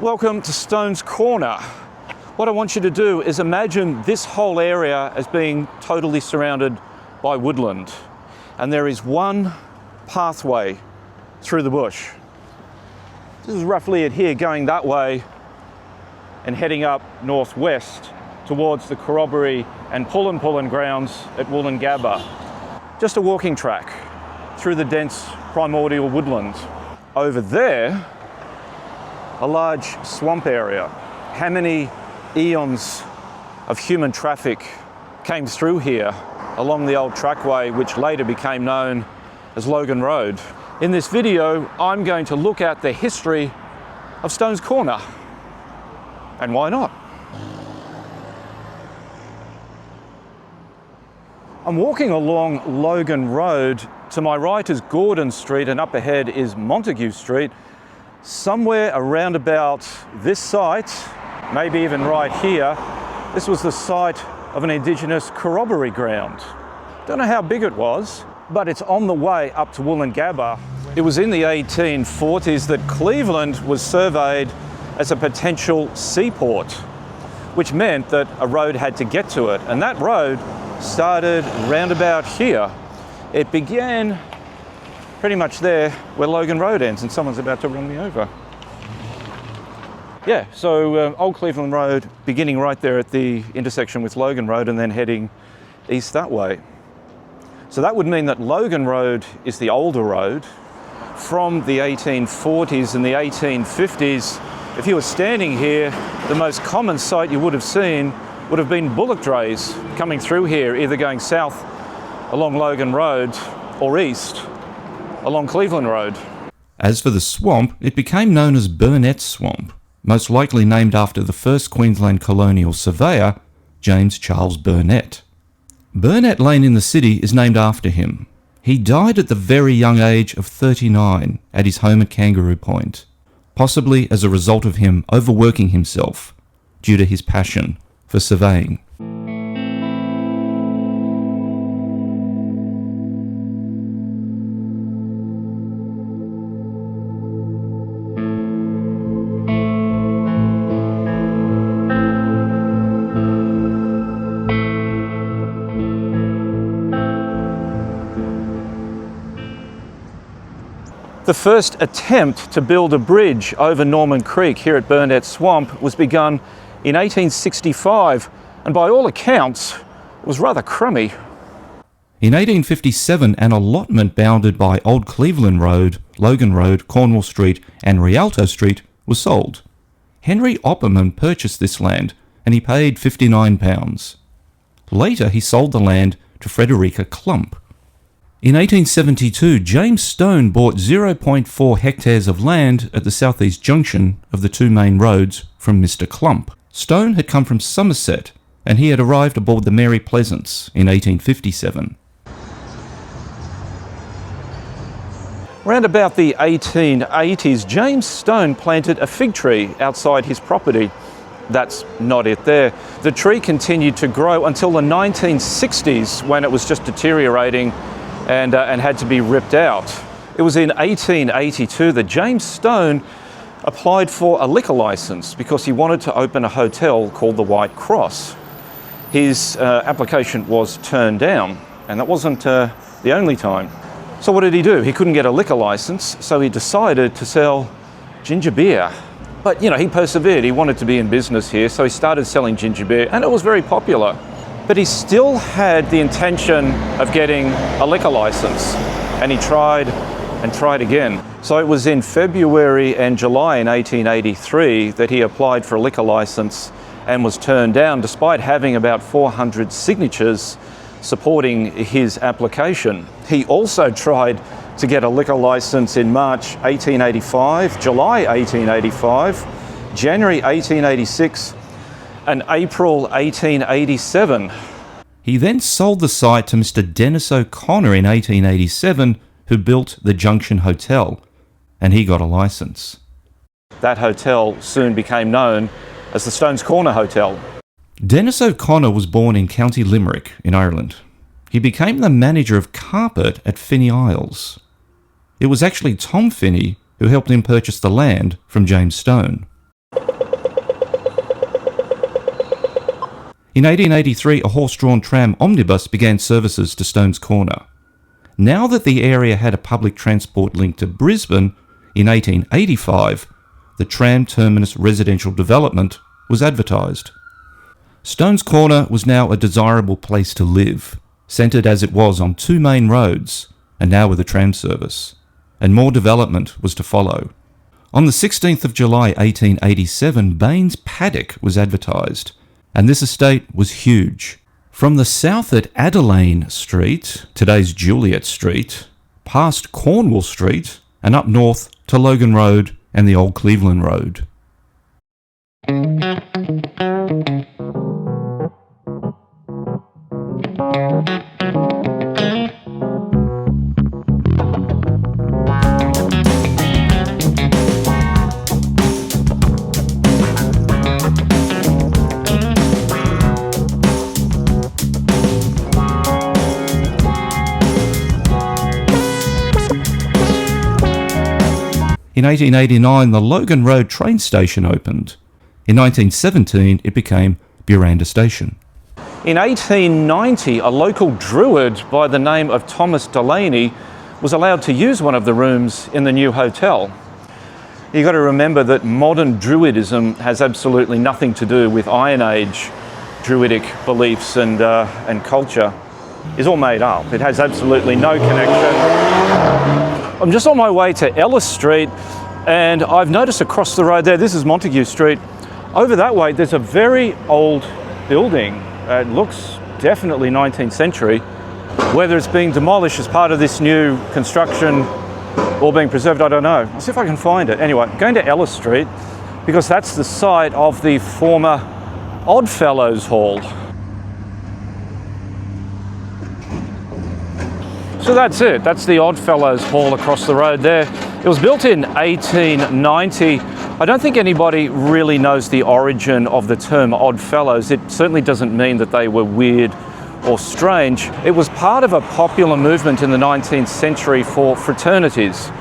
Welcome to Stones Corner. What I want you to do is imagine this whole area as being totally surrounded by woodland. And there is one pathway through the bush. This is roughly it here, going that way and heading up northwest towards the corroboree and pullin grounds at Woolloongabba. Just a walking track through the dense primordial woodland. Over there, a large swamp area. How many eons of human traffic came through here along the old trackway, which later became known as Logan Road? In this video, I'm going to look at the history of Stones Corner. And why not? I'm walking along Logan Road. To my right is Gordon Street and up ahead is Montague Street. Somewhere around about this site, maybe even right here, this was the site of an Indigenous corroboree ground. Don't know how big it was, but it's on the way up to Woolloongabba. It was in the 1840s that Cleveland was surveyed as a potential seaport, which meant that a road had to get to it. And that road started round about here. It began pretty much there where Logan Road ends, and someone's about to run me over. Yeah, so Old Cleveland Road beginning right there at the intersection with Logan Road and then heading east that way. So that would mean that Logan Road is the older road. From the 1840s and the 1850s, if you were standing here, the most common sight you would have seen would have been bullock drays coming through here, either going south along Logan Road or east along Cleveland Road. As for the swamp, it became known as Burnett Swamp, most likely named after the first Queensland colonial surveyor, James Charles Burnett. Burnett Lane in the city is named after him. He died at the very young age of 39 at his home at Kangaroo Point, possibly as a result of him overworking himself due to his passion for surveying. The first attempt to build a bridge over Norman Creek here at Burnett Swamp was begun in 1865, and by all accounts, it was rather crummy. In 1857, an allotment bounded by Old Cleveland Road, Logan Road, Cornwall Street and Rialto Street was sold. Henry Opperman purchased this land and he paid £59. Later he sold the land to Frederica Clump. In 1872, James Stone bought 0.4 hectares of land at the southeast junction of the two main roads from Mr. Clump. Stone had come from Somerset and he had arrived aboard the Mary Pleasance in 1857. Round about the 1880s, James Stone planted a fig tree outside his property. That's not it there. The tree continued to grow until the 1960s when it was just deteriorating and had to be ripped out. It was in 1882 that James Stone applied for a liquor license because he wanted to open a hotel called the White Cross. His application was turned down, and that wasn't the only time. So what did he do? He couldn't get a liquor license, so he decided to sell ginger beer. But he persevered. He wanted to be in business here, so he started selling ginger beer, and it was very popular. But he still had the intention of getting a liquor license, and he tried and tried again. So it was in February and July in 1883 that he applied for a liquor license and was turned down, despite having about 400 signatures supporting his application. He also tried to get a liquor license in March 1885, July 1885, January 1886, and April 1887. He then sold the site to Mr. Dennis O'Connor in 1887, who built the Junction Hotel, and he got a license. That hotel soon became known as the Stones Corner Hotel. Dennis O'Connor was born in County Limerick in Ireland. He became the manager of carpet at Finney Isles. It was actually Tom Finney who helped him purchase the land from James Stone. In 1883, a horse-drawn tram omnibus began services to Stones Corner. Now that the area had a public transport link to Brisbane, in 1885, the tram terminus residential development was advertised. Stones Corner was now a desirable place to live, centred as it was on two main roads, and now with a tram service. And more development was to follow. On the 16th of July 1887, Baines Paddock was advertised, and this estate was huge. From the south at Adelaine Street, today's Juliet Street, past Cornwall Street, and up north to Logan Road and the old Cleveland Road. In 1889, the Logan Road train station opened. In 1917, it became Buranda Station. In 1890, a local druid by the name of Thomas Delaney was allowed to use one of the rooms in the new hotel. You've got to remember that modern druidism has absolutely nothing to do with Iron Age druidic beliefs and culture. It's all made up. It has absolutely no connection. I'm just on my way to Ellis Street, and I've noticed across the road there, this is Montague Street, over that way there's a very old building. It looks definitely 19th century. Whether it's being demolished as part of this new construction or being preserved, I don't know. I'll see if I can find it. Anyway, I'm going to Ellis Street because that's the site of the former Oddfellows Hall. So that's it, that's the Oddfellows Hall across the road there. It was built in 1890. I don't think anybody really knows the origin of the term Oddfellows. It certainly doesn't mean that they were weird or strange. It was part of a popular movement in the 19th century for fraternities.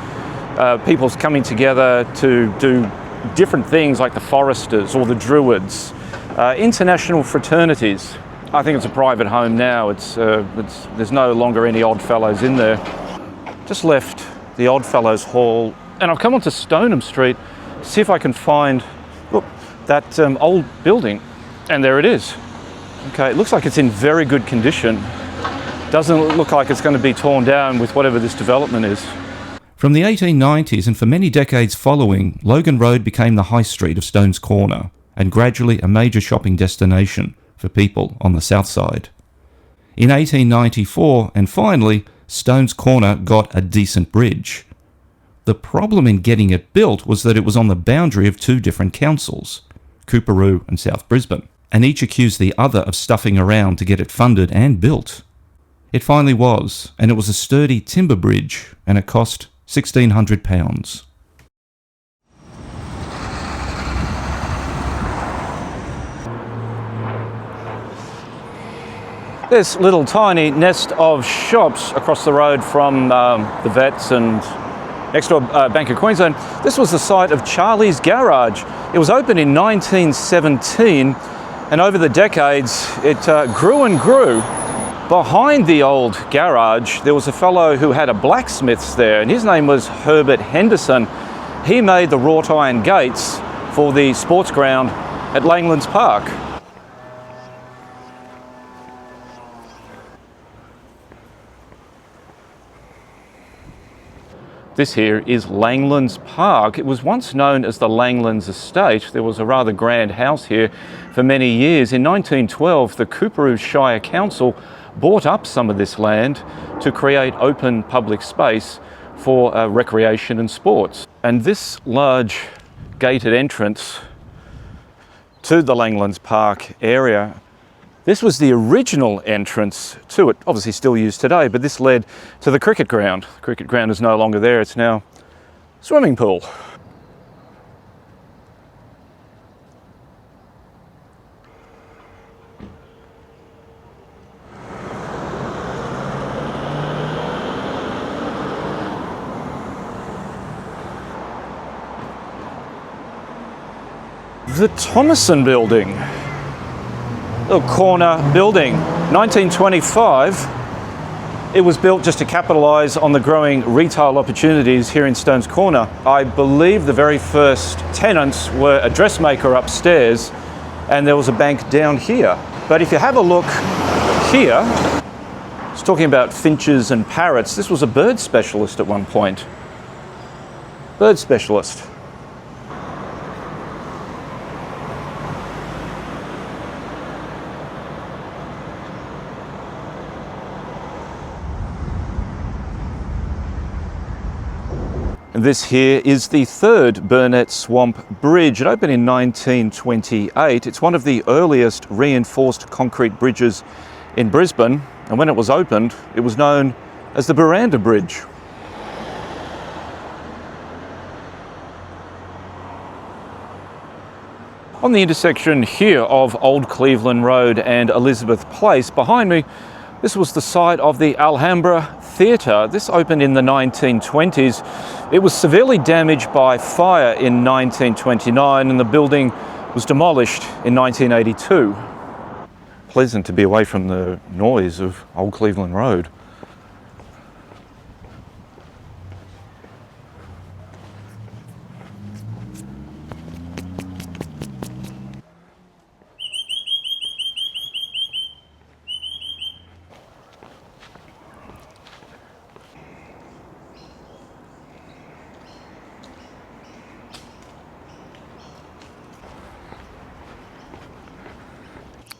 People's coming together to do different things like the Foresters or the Druids. International fraternities. I think it's a private home now. There's no longer any Oddfellows in there. Just left the Oddfellows Hall, and I've come onto Stoneham Street to see if I can find, look, that old building, and there it is. Okay, it looks like it's in very good condition. Doesn't look like it's going to be torn down with whatever this development is. From the 1890s and for many decades following, Logan Road became the high street of Stones Corner, and gradually a major shopping destination for people on the south side. In 1894, and finally, Stones Corner got a decent bridge. The problem in getting it built was that it was on the boundary of two different councils, Coorparoo and South Brisbane, and each accused the other of stuffing around to get it funded and built. It finally was, and it was a sturdy timber bridge, and it cost £1,600. This little tiny nest of shops across the road from the vets and next door Bank of Queensland. This was the site of Charlie's Garage. It was opened in 1917, and over the decades it grew and grew. Behind the old garage there was a fellow who had a blacksmith's there, and his name was Herbert Henderson. He made the wrought iron gates for the sports ground at Langlands Park. This here is Langlands Park. It was once known as the Langlands Estate. There was a rather grand house here for many years. In 1912, the Coorparoo Shire Council bought up some of this land to create open public space for recreation and sports. And this large gated entrance to the Langlands Park area, this was the original entrance to it, obviously still used today, but this led to the cricket ground. The cricket ground is no longer there, it's now a swimming pool. The Thomason Building. little corner building. 1925. It was built just to capitalise on the growing retail opportunities here in Stones Corner. I believe the very first tenants were a dressmaker upstairs and there was a bank down here. But if you have a look here, it's talking about finches and parrots. This was a bird specialist at one point. Bird specialist. This here is the third Burnett Swamp Bridge. It opened in 1928. It's one of the earliest reinforced concrete bridges in Brisbane, and when it was opened, it was known as the Buranda Bridge. On the intersection here of Old Cleveland Road and Elizabeth Place, behind me, this was the site of the Alhambra Theatre. This opened in the 1920s. It was severely damaged by fire in 1929 and the building was demolished in 1982. Pleasant to be away from the noise of Old Cleveland Road.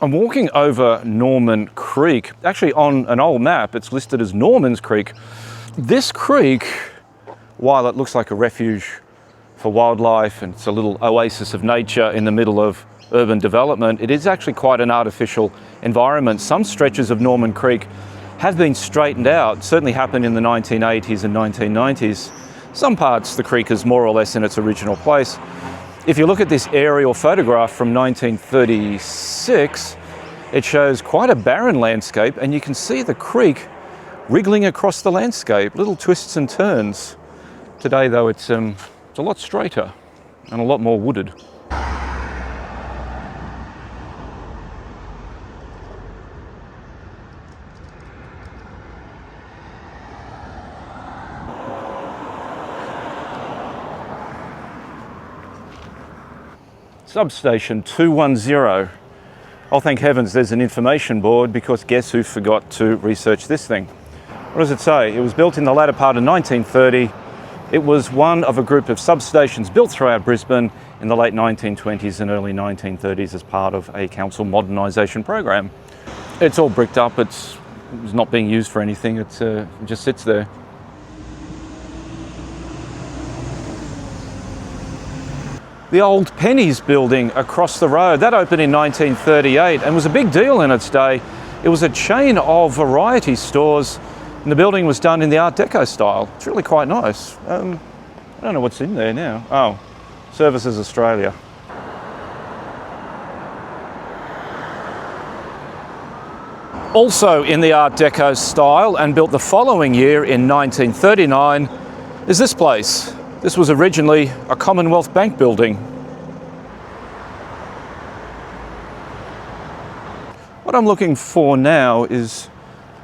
I'm walking over Norman Creek. Actually, on an old map, it's listed as Norman's Creek. This creek, while it looks like a refuge for wildlife and it's a little oasis of nature in the middle of urban development, it is actually quite an artificial environment. Some stretches of Norman Creek have been straightened out, certainly happened in the 1980s and 1990s. Some parts, the creek is more or less in its original place. If you look at this aerial photograph from 1936, it shows quite a barren landscape and you can see the creek wriggling across the landscape, little twists and turns. Today though it's a lot straighter and a lot more wooded. Substation 210. Oh, thank heavens there's an information board, because guess who forgot to research this thing? What does it say? It was built in the latter part of 1930. It was one of a group of substations built throughout Brisbane in the late 1920s and early 1930s as part of a council modernisation program. It's all bricked up, it's not being used for anything, it just sits there. The old Penny's building across the road, that opened in 1938 and was a big deal in its day. It was a chain of variety stores and the building was done in the Art Deco style. It's really quite nice. I don't know what's in there now. Oh, Services Australia. Also in the Art Deco style and built the following year in 1939 is this place. This was originally a Commonwealth Bank building. What I'm looking for now is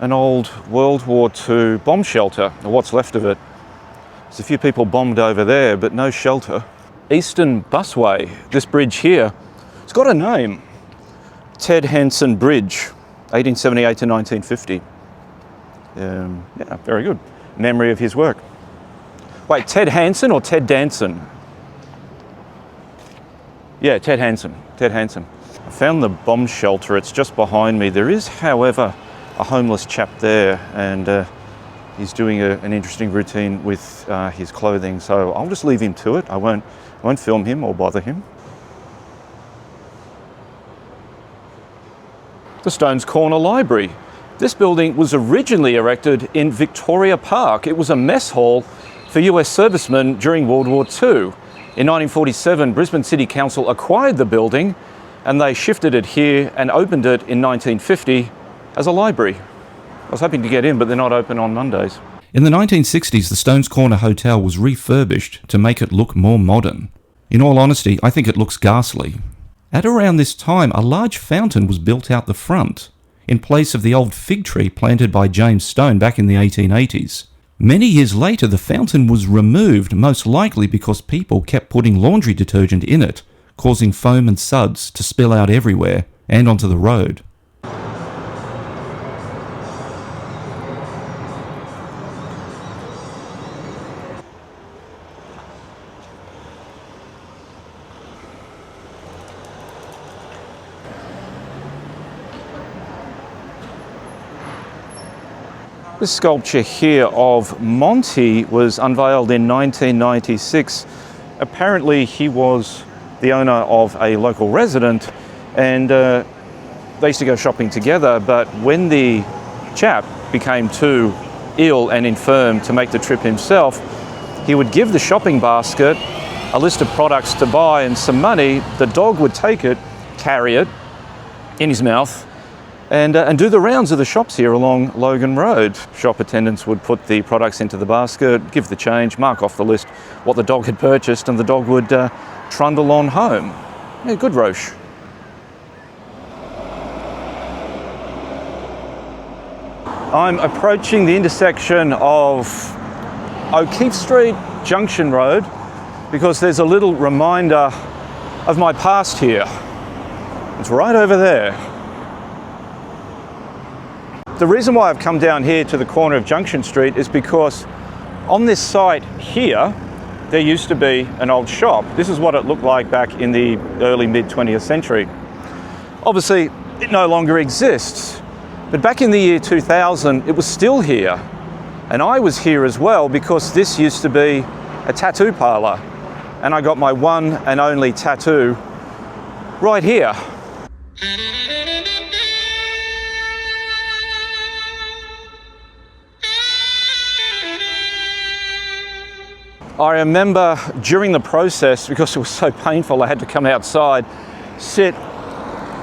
an old World War II bomb shelter, or what's left of it. There's a few people bombed over there, but no shelter. Eastern Busway, this bridge here, it's got a name. Ted Hanson Bridge, 1878 to 1950. Yeah, very good. Memory of his work. Wait, Ted Hanson or Ted Danson? Yeah, Ted Hanson. Ted Hanson. I found the bomb shelter. It's just behind me. There is, however, a homeless chap there, and he's doing an interesting routine with his clothing. So I'll just leave him to it. I won't film him or bother him. The Stones Corner Library. This building was originally erected in Victoria Park. It was a mess hall for US servicemen during World War II. In 1947, Brisbane City Council acquired the building and they shifted it here and opened it in 1950 as a library. I was hoping to get in, but they're not open on Mondays. In the 1960s, the Stones Corner Hotel was refurbished to make it look more modern. In all honesty, I think it looks ghastly. At around this time, a large fountain was built out the front, in place of the old fig tree planted by James Stone back in the 1880s. Many years later, the fountain was removed, most likely because people kept putting laundry detergent in it, causing foam and suds to spill out everywhere and onto the road. This sculpture here of Monty was unveiled in 1996. Apparently he was the owner of a local resident, and they used to go shopping together, but when the chap became too ill and infirm to make the trip himself, he would give the shopping basket a list of products to buy and some money. The dog would take it, carry it in his mouth, and do the rounds of the shops here along Logan Road. Shop attendants would put the products into the basket, give the change, mark off the list what the dog had purchased, and the dog would trundle on home. Yeah, good Roche. I'm approaching the intersection of O'Keefe Street, Junction Road, because there's a little reminder of my past here. It's right over there. The reason why I've come down here to the corner of Junction Street is because on this site here, there used to be an old shop. This is what it looked like back in the early mid-20th century. Obviously, it no longer exists, but back in the year 2000, it was still here. And I was here as well because this used to be a tattoo parlor. And I got my one and only tattoo right here. I remember during the process, because it was so painful, I had to come outside, sit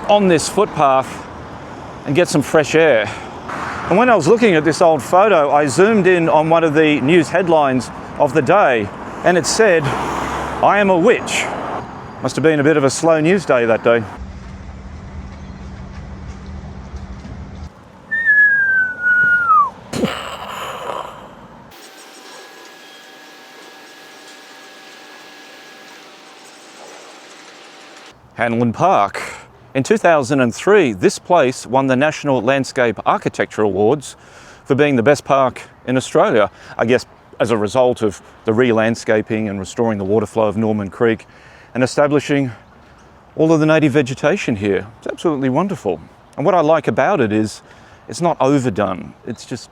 on this footpath and get some fresh air. And when I was looking at this old photo, I zoomed in on one of the news headlines of the day, and it said, "I am a witch." Must have been a bit of a slow news day that day. Hanlon Park. In 2003, this place won the National Landscape Architecture Awards for being the best park in Australia. I guess as a result of the re-landscaping and restoring the water flow of Norman Creek and establishing all of the native vegetation here. It's absolutely wonderful. And what I like about it is it's not overdone. It's just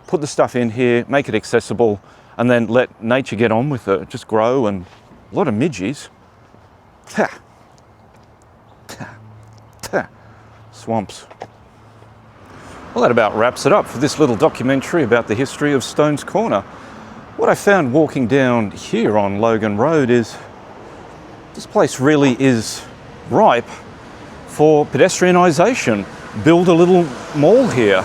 put the stuff in here, make it accessible, and then let nature get on with it. Just grow, and a lot of midgies. Swamps. Well, that about wraps it up for this little documentary about the history of Stones Corner. What I found walking down here on Logan Road is this place really is ripe for pedestrianisation. Build a little mall here.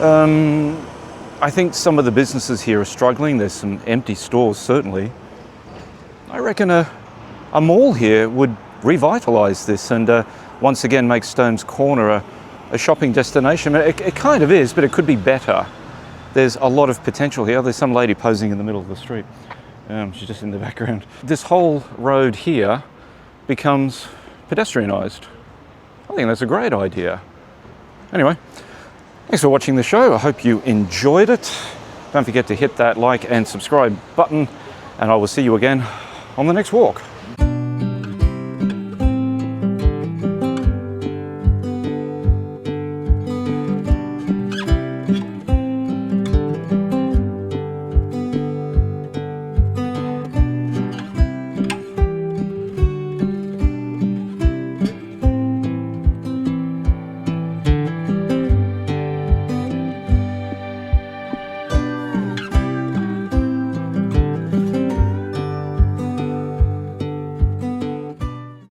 I think some of the businesses here are struggling. There's some empty stores, certainly. I reckon a mall here would revitalise this and once again make Stones Corner a shopping destination. It kind of is, but it could be better. There's a lot of potential here. There's some lady posing in the middle of the street. She's just in the background. This whole road here becomes pedestrianised. I think that's a great idea. Anyway, thanks for watching the show. I hope you enjoyed it. Don't forget to hit that like and subscribe button, and I will see you again on the next walk.